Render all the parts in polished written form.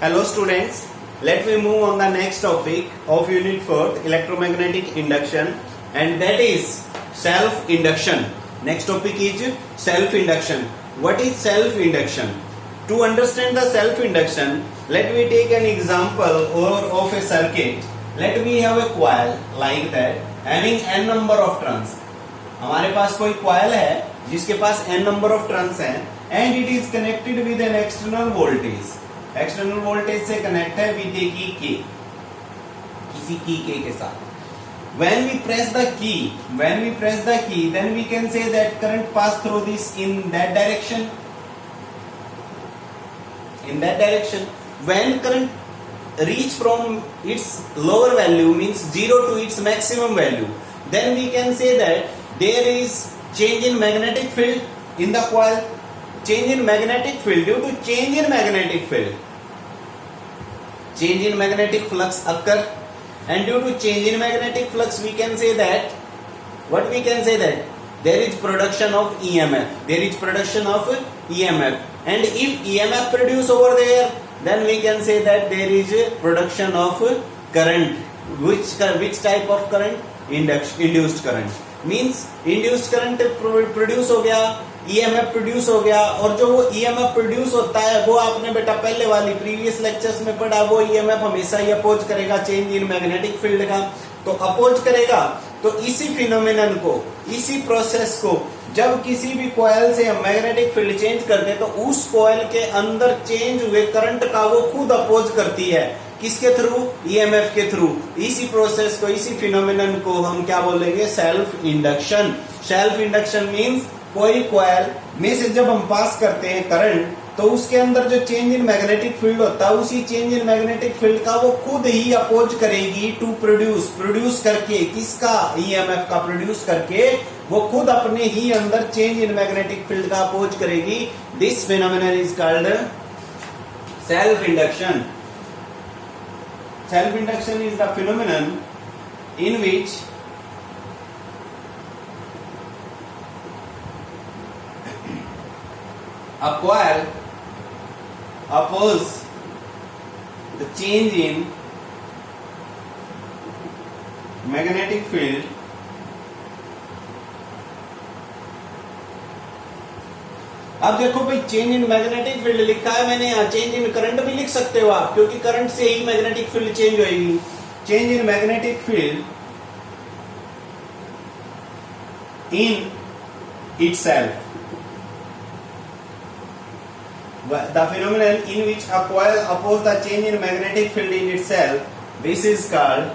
Hello students, let me move on the next topic of unit 4 electromagnetic induction, and that is self-induction. Next topic is self-induction. What is self-induction? To understand the self-induction, let me take an example of a circuit. Let me have a coil like that having n number of turns. हमारे पास कोई coil है जिसके पास n number of turns हैं and it is connected with an external voltage. External voltage से connect है with ए की के, किसी की के साथ. when we press the key then we can say that current pass through this in that direction. When current reach from its lower value means 0 to its maximum value, then we can say that there is change in magnetic field in the coil. Change in magnetic field, due to change in magnetic field, change in magnetic flux occur, and due to change in magnetic flux we can say that there is production of EMF. And if EMF produce over there, then we can say that there is a production of current. Which type of current? Induced current. Means induced current produce हो गया, EMF produce हो गया, और जो वो EMF produce होता है वो आपने बेटा पहले वाली प्रीवियस लेक्चर्स में पढ़ा, वो EMF हमेशा ही अपोज करेगा चेंज इन मैग्नेटिक फील्ड का. तो अपोज करेगा, तो इसी फिनोमेनन को, इसी प्रोसेस को जब किसी भी कॉइल से हम मैग्नेटिक फील्ड चेंज करते हैं तो उस कॉइल के अंदर चेंज हुए करंट का वो खुद अपोज करती है. किसके थ्रू? EMF के थ्रू. इसी प्रोसेस को, इसी फिनोमेनन को हम क्या बोलेंगे? Self induction. Self induction means कोई कॉइल में से जब हम पास करते हैं करंट, तो उसके अंदर जो चेंज इन मैग्नेटिक फील्ड होता है, उसी चेंज इन मैग्नेटिक फील्ड का वो खुद ही अपोज करेगी टू प्रोड्यूस करके. किसका? EMF का प्रोड्यूस करके वो खुद अपने ही अंदर चेंज इन मैग्नेटिक फील्ड का अपोज करेगी. This phenomenon is called self induction. Self-induction is the phenomenon in which a coil opposes the change in magnetic field अब देखो भाई, चेंज इन मैग्नेटिक फील्ड लिखा है मैंने यहाँ, चेंज इन करंट भी लिख सकते हो आप, क्योंकि करंट से ही मैग्नेटिक फील्ड चेंज होगी. Change in magnetic field in itself, the phenomenon in which a coil opposes the change in magnetic field in itself, this is called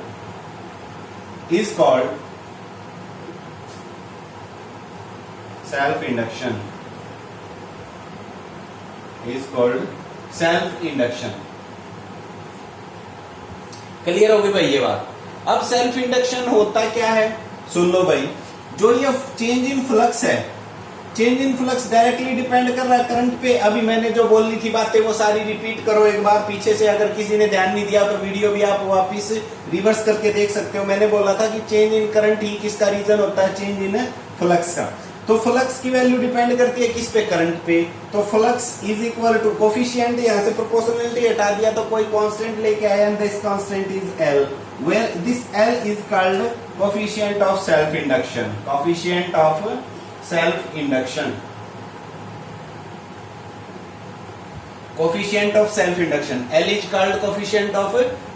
self-induction. Is called self-induction. Clear होगी भाई ये बात. अब self induction होता क्या है? सुन लो भाई, जो ये चेंज इन फ्लक्स है, change in flux directly depend कर रहा है करंट पे. अभी मैंने जो बोलनी थी बातें वो सारी रिपीट करो एक बार पीछे से. अगर किसी ने ध्यान नहीं दिया तो वीडियो भी आप वापिस रिवर्स करके देख सकते हो. मैंने बोला था कि चेंज इन करंट ही किसका रीजन होता है? चेंज इन फ्लक्स का. तो फ्लक्स की वैल्यू डिपेंड करती है किस पे? करंट पे. तो flux is equal to coefficient, यहां से प्रोपोर्शनलिटी हटा दिया तो कोई कांस्टेंट लेके आया, and this constant is L, where this L is called coefficient of self induction. Coefficient of self induction. Coefficient of self induction L is called coefficient of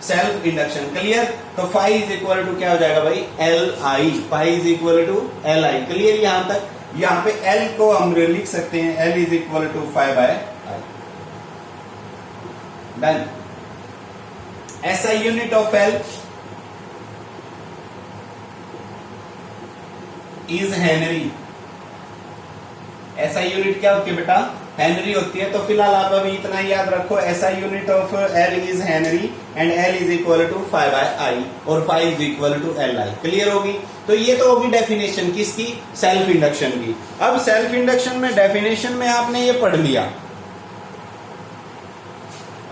self induction. Clear? तो phi is equal to क्या हो जाएगा भाई? Li. Phi is equal to Li. Clear? यहां तक. यहां पे L को हम लिख सकते हैं L is equal to 5/I. Done. SI unit of L is henry. SI unit क्या होती है बेटा? हेनरी होती है. तो फिलहाल आप अभी इतना ही याद रखो, SI unit of L is henry and L is equal to 5/I और 5 is equal to Li. Clear होगी? तो ये तो होगी डेफिनेशन किसकी? सेल्फ इंडक्शन की. अब सेल्फ इंडक्शन में डेफिनेशन में आपने ये पढ़ लिया.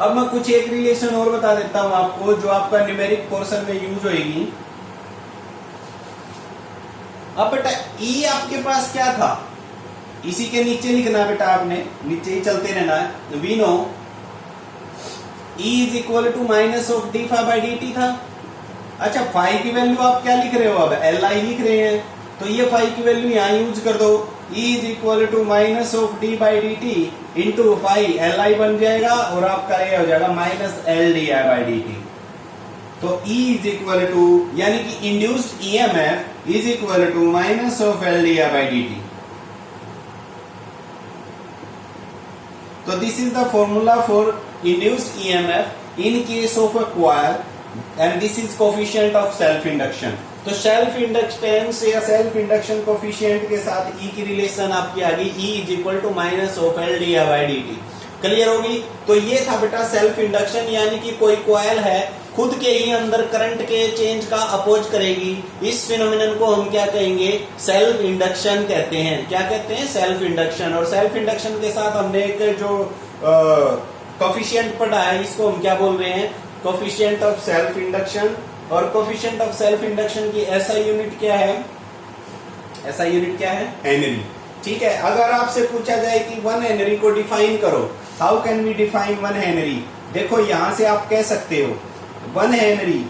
अब मैं कुछ एक रिलेशन और बता देता हूं आपको जो आपका न्यूमेरिक पोर्शन में यूज होगी. अब बेटा ई आपके पास क्या था? इसी के नीचे लिखना बेटा, आपने नीचे ही चलते रहना है. We know E is equal to minus of D phi by D T था। अच्छा फाई की वैल्यू आप क्या लिख रहे हो, अब एल आई लिख रहे हैं, तो ये फाई की वैल्यू यहाँ यूज कर दो, E is equal to minus of d by D t into phi L I बन जाएगा और आपका ये हो जाएगा minus L D I by D t. तो E इज इक्वल टू यानी कि induced EMF is equal to minus of L D I by D t. तो this is the formula for induced EMF in case of a coil and this is coefficient of self induction. तो self inductance या self induction coefficient के साथ E की relation आपकी आ गई, E is equal to minus of L D I by D T. Clear होगी। तो ये था बेटा सेल्फ इंडक्शन, यानी कि कोई कॉइल है खुद के ही अंदर करंट के चेंज का अपोज करेगी। इस फिनोमिनन को हम क्या कहेंगे, सेल्फ इंडक्शन कहते हैं। क्या कहते हैं, सेल्फ इंडक्शन। और सेल्फ इंडक्शन के साथ हमने एक जो कोफिशिएंट पढ़ा है, इसको हम क्या बोल रहे हैं, कोफिशिएंट ऑफ सेल्फ इंडक्शन। और कोफिशिएंट ऑफ सेल्फ इंडक्शन की एसआई यूनिट क्या है, एसआई यूनिट क्या है, हेनरी। ठीक है। अगर आपसे पूछा जाए कि 1 हेनरी को डिफाइन करो, how can we define 1 henry, देखो यहां से आप कह सकते हो 1 हेनरी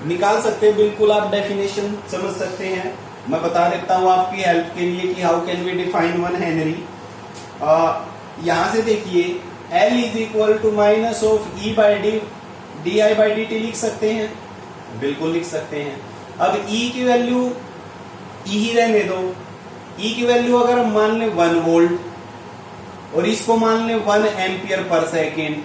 निकाल सकते हैं, बिल्कुल आप डेफिनेशन समझ सकते हैं। मैं बता देता हूं आपकी हेल्प के लिए कि how can we define 1 henry. यहां से देखिए L is equal to minus of E by D I by D T लिख सकते हैं, बिल्कुल लिख सकते हैं। अब E की वैल्यू E ही रहने दो, E की वैल्यू अगर हम मान लें 1 वोल्ट और इसको मान लें 1 एम्पियर पर सेकेंड,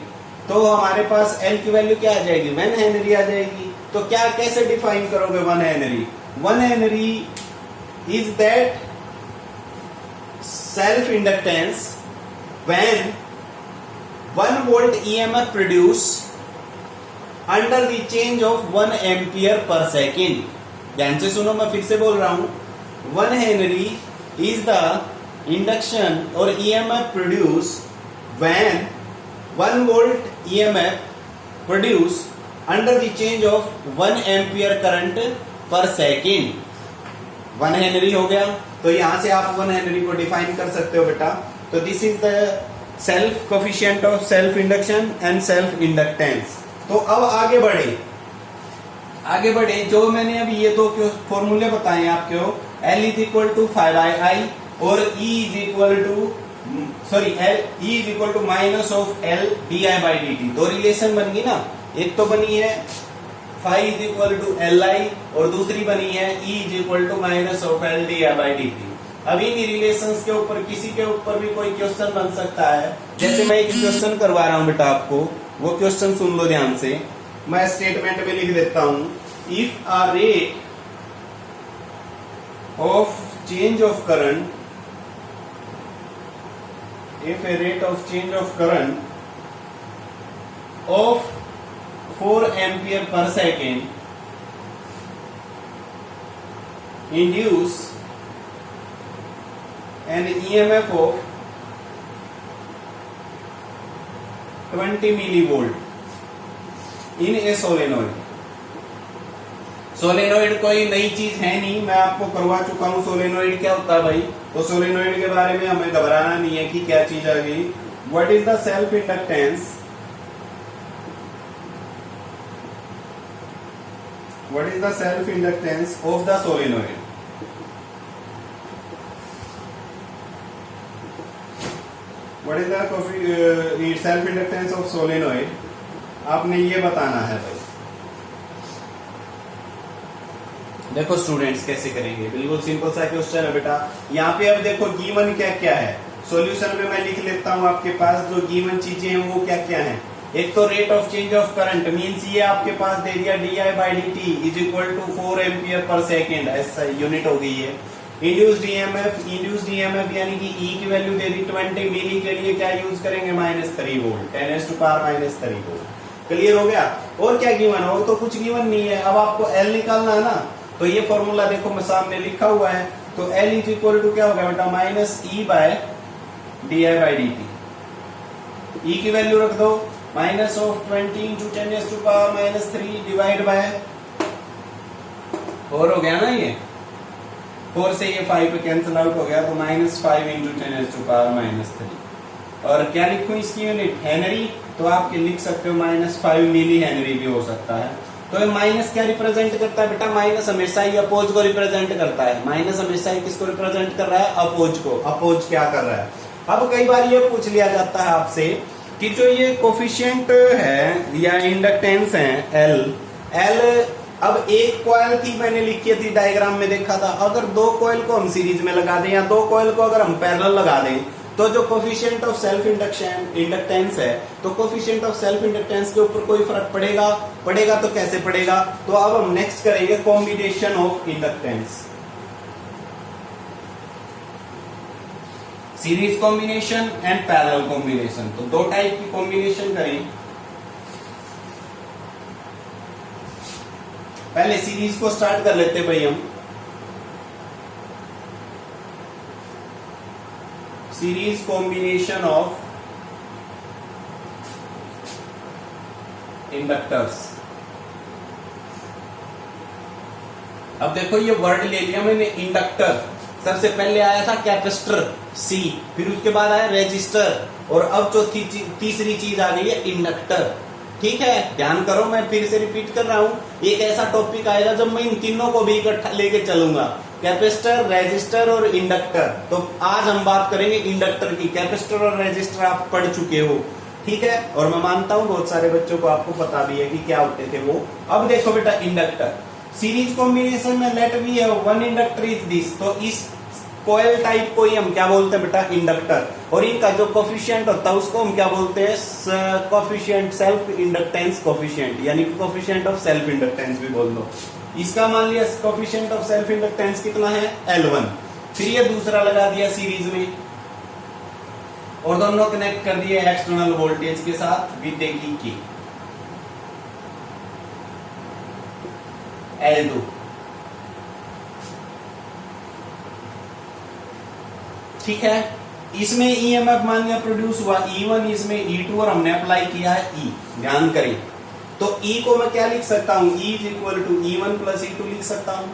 तो हमारे पास L की वैल्यू क्या आ जाएगी, 1 हेनरी आ जाएगी। तो क्या कैसे डिफाइन करोगे 1 Henry, 1 Henry is that self inductance when 1 volt EMF produced under the change of 1 ampere per second। ध्यान से सुनो, मैं फिर से बोल रहा हूं, 1 Henry is the induction or EMF produced when 1 volt EMF produced under the change of 1 ampere current per second। 1 Henry हो गया, तो यहां से आप 1 Henry को डिफाइन कर सकते हो बेटा। तो this is the self coefficient of self induction and self inductance. तो अब आगे बढ़े, जो मैंने अभी ये दो फॉर्मूले बताए आपको, L is equal to 5i और E is equal to minus of L D I by D T. दो रिलेशन बन गई ना, एक तो बनी है phi is equal to L I और दूसरी बनी है E is equal to minus of L D I by D T. अब इन रिलेशंस के ऊपर किसी के ऊपर भी कोई क्वेश्चन बन सकता है। जैसे मैं एक क्वेश्चन करवा रहा हूं बेटा आपको, वो क्वेश्चन सुन लो ध्यान से, मैं स्टेटमेंट में लिख देता हूं, if a rate of change of current, if a rate of change of current of 4 ampere per second induce an EMF of 20 millivolt in a solenoid। Solenoid कोई नई चीज है नहीं, मैं आपको करवा चुका हूं। सोलेनोइड क्या होता है भाई, तो सोलेनोइड के बारे में हमें घबराना नहीं है कि क्या चीज आ गई। What is the self inductance, what is the self inductance of the solenoid, what is the self inductance of solenoid, आपने ये बताना है भाई। देखो स्टूडेंट्स कैसे करेंगे, बिल्कुल सिंपल सा क्वेश्चन है बेटा। यहाँ पे अब देखो गिवन क्या क्या है, सॉल्यूशन में मैं लिख लेता हूँ आपके पास जो गिवन चीजें हैं वो क्या क्या हैं। एक तो rate of change of current means ये आपके पास दे दिया D I by D T is equal to 4 ampere per second, ऐसा यूनिट हो गई है। इंड्यूस्ड ईएमएफ यानी कि E की वैल्यू दे दी 20 मिली, के लिए क्या यूज करेंगे, -3 वोल्ट, 10⁻³ वोल्ट। क्लियर हो गया। और क्या गिवन है, और तो कुछ गिवन नहीं है। अब आपको L निकालना है ना, तो ये फॉर्मूला देखो मैं सामने लिखा हुआ है, तो L इज इक्वल टू क्या होगा बेटा, -E by D I by D T. E की वैल्यू रख दो minus of 20 into 10⁻³ divide by 4 हो गया ना, ये 4 से ये 5 कैंसिल आउट हो गया, तो -5 इंटू 10⁻³ और क्या लिखूं इसकी यूनिट, हेनरी, तो आप लिख सकते हो -5 मिली हेनरी भी हो सकता है। तो ये माइनस क्या रिप्रेजेंट करता है बेटा, माइनस हमेशा ही अपोज को रिप्रेजेंट करता है, माइनस हमेशा ही किसको रिप्रेजेंट कर रहा है, अपोज को। अपोज क्या कर रहा है, अब कई बार ये पूछ लिया जाता है आपसे कि जो ये कोफिशिएंट है या इंडक्टेंस है एल, अब एक कॉइल थी, मैंने लिखी थी डायग्राम में देखा था, अगर दो कॉइल को हम सीरीज में लगा दें या दो कॉइल को अगर हम पैरेलल लगा दें, तो जो कोफिशिएंट ऑफ सेल्फ इंडक्टेंस है, तो कोफिशिएंट ऑफ सेल्फ इंडक्टेंस के ऊपर कोई फर्क पड़ेगा तो कैसे पड़ेगा, तो अब हम नेक्स्ट करेंगे combination of inductance, series combination and parallel combination. तो दो टाइप की कॉम्बिनेशन करें, पहले सीरीज को स्टार्ट कर लेते भाई हम। Series combination of inductors. अब देखो ये वर्ड ले लिया मैंने इंडक्टर, सबसे पहले आया था कैपेसिटर सी, फिर उसके बाद आया रेजिस्टर, और अब जो तीसरी चीज आ गई है इंडक्टर। ठीक है, ध्यान करो, मैं फिर से रिपीट कर रहा हूं, एक ऐसा टॉपिक आएगा जब मैं इन तीनों को भी इकट्ठा लेके चलूंगा, कैपेसिटर, रेजिस्टर और इंडक्टर। तो आज हम बात करेंगे इंडक्टर की। कैपेसिटर और रेजिस्टर आप पढ़ चुके हो, ठीक है, और मैं मानता हूं बहुत सारे बच्चों को आपको पता भी है कि क्या होते थे वो। अब देखो बेटा इंडक्टर, सीरीज कॉम्बिनेशन में let we have one inductor is this, तो इस कोयल टाइप को ही हम क्या बोलते हैं बेटा, इंडक्टर, और इनका जो कोफिशिएंट होता है उसको हम क्या बोलते हैं, कोफिशिएंट सेल्फ इंडक्टेंस कोफिशिएंट, यानी कि कोफिशिएंट ऑफ सेल्फ इंडक्टेंस भी बोल दो। इसका मान लिया कोफिशिएंट ऑफ सेल्फ इंडक्टेंस कितना है, L1, फिर ये दूसरा लगा दिया सीरीज में, और दोनों कनेक्ट कर दिए एक्सटर्नल वोल्टेज के साथ, विद्युत की L2। ठीक है, इसमें ईएमएफ मान लिया प्रोड्यूस हुआ E1, इसमें E2, और हमने अप्लाई किया है E। ध्यान करें, तो E को मैं क्या लिख सकता हूं, E is equal to E1 plus E2 लिख सकता हूं,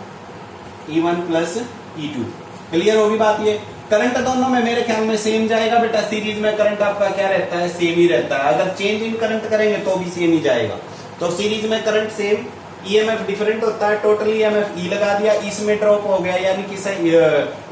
E1 प्लस E2। क्लियर होगी बात ये। करंट दोनों में मेरे ख्याल में सेम जाएगा बेटा, सीरीज में करंट आपका क्या रहता है, सेम ही रहता है, अगर चेंज इन करंट करेंगे तो भी सेम ही जाएगा। तो सीरीज में करंट सेम, ईएमएफ डिफरेंट होता है, टोटल ईएमएफ ई लगा दिया, इसमें ड्रॉप हो गया यानी कि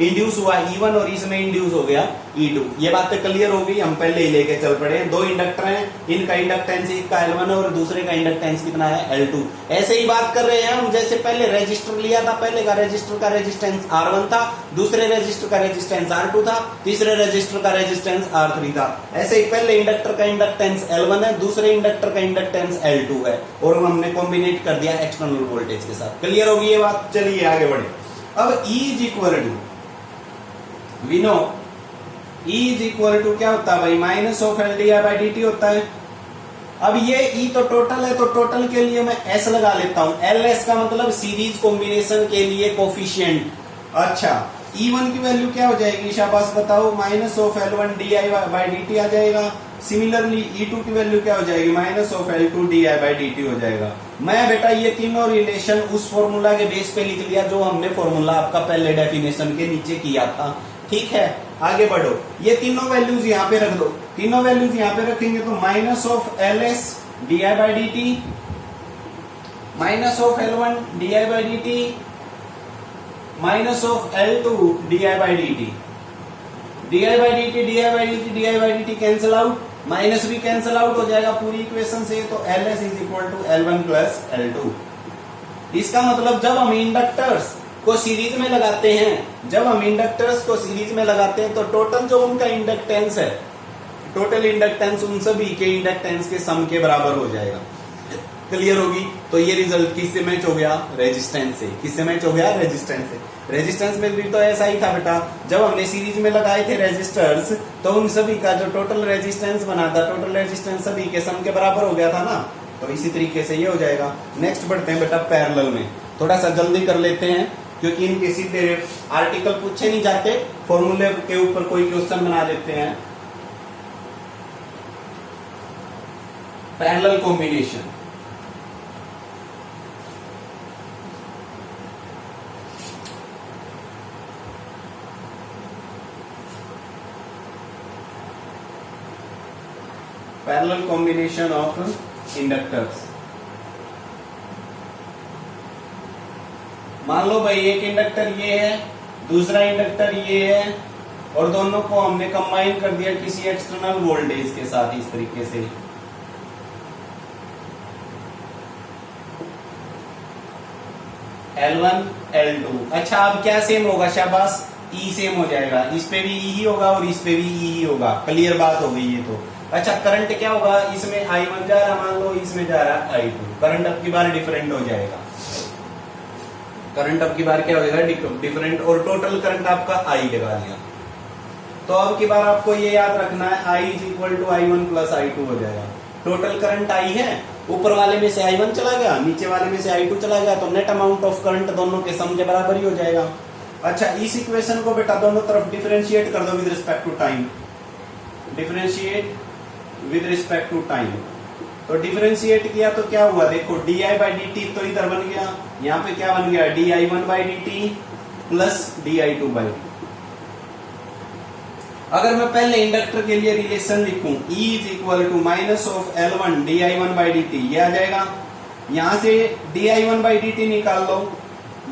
इंड्यूस हुआ E1 और इसमें इंड्यूस हो गया E2। ये बातें क्लियर हो गई, हम पहले ही लेके चल पड़े हैं। दो इंडक्टर हैं, इनका इंडक्टेंस एक का L1 है और दूसरे का इंडक्टेंस कितना है, L2। ऐसे ही बात कर रहे हैं हम, जैसे पहले रेजिस्टर लिया था, पहले का रेजिस्टर का रेजिस्टेंस R1 था, दूसरे रेजिस्टर का रेजिस्टेंस R2 था, तीसरे रेजिस्टर का रेजिस्टेंस R3 था। ऐसे ही पहले इंडक्टर का इंडक्टेंस L1 है, दूसरे इंडक्टर का इंडक्टेंस L2 है, और हमने कॉम्बिनेट कर दिया एक्सटर्नल वोल्टेज के साथ। क्लियर होगी ये बात, चलिए आगे बढ़े। अब E is equal to, we know E is equal to क्या होता है भाई, माइनस ऑफ LdI/dt होता है। अब ये E तो टोटल है, तो टोटल के लिए मैं S लगा लेता हूं, LS का मतलब सीरीज कॉम्बिनेशन के लिए कोफिशिएंट। अच्छा, E1 की वैल्यू क्या हो जाएगी, शाबाश बताओ, माइनस ऑफ L1dI/dt आ जाएगा। सिमिलरली E2 की वैल्यू क्या हो जाएगी, माइनस ऑफ L2dI/dt हो जाएगा। मैं बेटा ये तीनों रिलेशन उस फॉर्मूला के बेस पे लिख लिया जो हमने फॉर्मूला आपका पहले डेफिनेशन के नीचे किया था। ठीक है, आगे बढ़ो, ये तीनों वैल्यूज यहाँ पे रख दो, तीनों वैल्यूज यहाँ पे रखेंगे तो minus of LS dI/dt, minus of L1dI/dt, minus of L2 dI/dt, dI/dt cancel out, minus भी कैंसिल आउट हो जाएगा पूरी इक्वेशन से, तो LS is equal to L1 plus L2। इसका मतलब जब हम इंडक्टर्स को सीरीज में लगाते हैं, जब हम इंडक्टर्स को सीरीज में लगाते हैं तो टोटल जो उनका इंडक्टेंस है, टोटल इंडक्टेंस उन सभी के इंडक्टेंस के सम के बराबर हो जाएगा। क्लियर होगी। तो ये रिजल्ट किससे मैच हो गया, रेजिस्टेंस से। किससे मैच हो गया, रेजिस्टेंस से। रेजिस्टेंस में भी तो ऐसा ही था बेटा, जब हमने सीरीज में लगाए थे रेजिस्टर्स तो उन सभी का जो टोटल रेजिस्टेंस बना था, टोटल रेजिस्टेंस सभी के सम के बराबर हो गया था ना, तो इसी तरीके से ये हो जाएगा। नेक्स्ट बढ़ते हैं बेटा पैरेलल में, थोड़ा सा जल्दी कर लेते हैं क्योंकि इनके सीधे आर्टिकल पूछे नहीं जाते, फॉर्मूले के ऊपर कोई क्वेश्चन बना देते हैं। Parallel combination, parallel combination of inductors. मान लो भाई एक इंडक्टर ये है, दूसरा इंडक्टर ये है, और दोनों को हमने कंबाइन कर दिया किसी एक्सटर्नल वोल्टेज के साथ इस तरीके से। L1 L2। अच्छा अब क्या सेम होगा, शाबाश, E सेम हो जाएगा, इस पे भी E ही होगा और इस पे भी E ही होगा। क्लियर बात हो गई ये तो। अच्छा करंट क्या होगा, इसमें I1 जा रहा, मान लो इसमें जा रहा I2। करंट अब की बार डिफरेंट हो जाएगा, करंट अब की बार क्या हो जाएगा, डिफरेंट, और टोटल करंट आपका I लगा दिया। तो अब की बार आपको ये याद रखना है I is equal to I1 plus I2 हो जाएगा। टोटल करंट I है, ऊपर वाले में से I1 चला गया, नीचे वाले में से I2 चला गया, तो नेट अमाउंट ऑफ करंट दोनों के सम के बराबर ही हो जाएगा। अच्छा इस इक्वेशन को बेटा दोनों तरफ डिफरेंशिएट कर दो with respect to time, differentiate with respect to time. तो डिफरेंशिएट किया तो क्या हुआ, देखो di बाई डी टी तो इधर बन गया, यहाँ पे क्या बन गया, di1 by D T plus di2 by D. अगर मैं पहले इंडक्टर के लिए रिलेशन लिखूं, E is equal to minus of L1 di1 by D T, ये आ जाएगा। यहां से di1 बाई डी टी निकाल लो,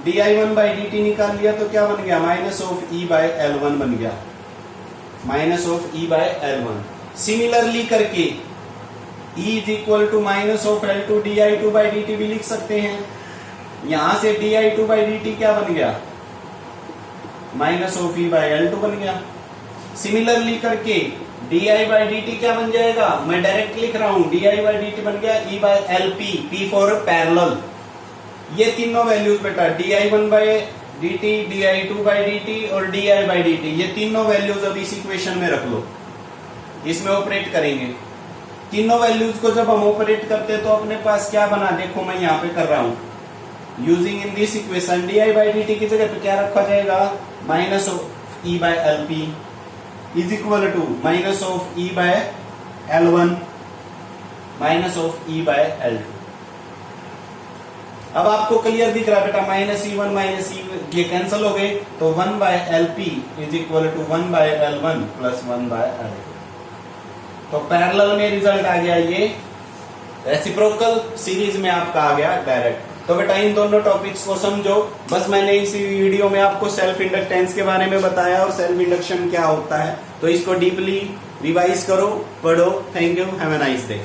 di1 बाई डी टी निकाल लिया तो क्या बन गया, minus of E by L1 बन गया, minus of E by L1। Similarly करके E is equal to minus of L2 di2 by D T भी लिख सकते हैं। यहां से di2 बाई डी टी क्या बन गया, minus of E by L2 बन गया। सिमिलरली करके di बाई डी टी क्या बन जाएगा, मैं डायरेक्ट लिख रहा हूं, di बाई डी टी बन गया E by L P, P for parallel. ये तीनों वैल्यूज बेटा di1 by D T, di2 by D T और di बाई डी टी, ये तीनों वैल्यूज अब इस इक्वेशन में रख लो, इसमें ऑपरेट करेंगे। तीनों वैल्यूज को जब हम ऑपरेट करते हैं तो अपने पास क्या बना, देखो मैं यहाँ पे कर रहा हूं, using in this equation di by D T की जगह पे क्या रखा जाएगा, minus of E by L P is equal to minus of E by L1 minus of E by L2। अब आपको क्लियर दिख रहा है बेटा, माइनस E1 माइनस E ये कैंसिल हो गए, तो 1 by LP is equal to 1 by L1 plus 1 by L2। तो पैरेलल में रिजल्ट आ गया, ये रेसिप्रोकल सीरीज में आपका आ गया डायरेक्ट। तो बेटा इन दोनों टॉपिक्स को समझो, बस मैंने इस वीडियो में आपको सेल्फ इंडक्टेंस के बारे में बताया और सेल्फ इंडक्शन क्या होता है, तो इसको डीपली रिवाइज करो, पढ़ो। Thank you, have a nice day.